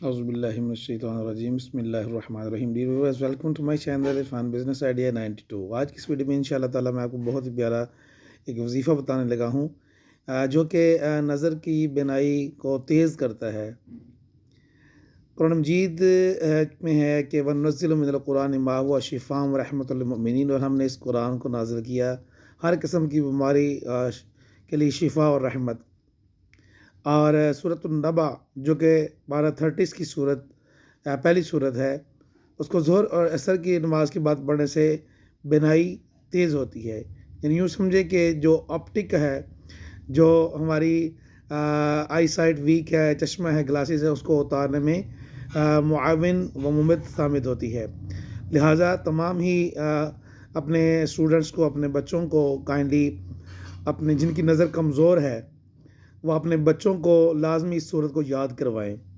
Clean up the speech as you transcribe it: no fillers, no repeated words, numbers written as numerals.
औज़ुबिल्लाहिमिनश्शैतानिर्रजीम बिस्मिल्लाहिर्रहमानिर्रहीम। Dear viewers, welcome to my channel Irfan business idea 92। आज की इस वीडियो में इंशाअल्लाह ताला मैं आपको बहुत ही प्यारा एक वजीफ़ा बताने लगा हूँ जो कि नज़र की बिनाई को तेज़ करता है। कुरान मजीद में है कि वनुज़्ज़िलु मिनल कुरानि मा हुवा शिफ़ाअ व रहमतुल लिल मुमिनीन, और हमने इस कुरान को नाज़िल किया हर किस्म की बीमारी के लिए शिफ़ा और रहमत। और सूरतुन नबा जो कि 12:30 की सूरत पहली सूरत है, उसको ज़ोहर और असर की नमाज के बाद पढ़ने से बिनाई तेज़ होती है। यानी यूँ समझे कि जो ऑप्टिक है, जो हमारी आई साइट वीक है, चश्मा है, ग्लासेस है, उसको उतारने में मुआविन व मुमद साबित होती है। लिहाजा तमाम ही अपने स्टूडेंट्स को, अपने बच्चों को काइंडली अपने जिनकी नज़र कमज़ोर है, वो अपने बच्चों को लाजमी इस सूरत को याद करवाएं।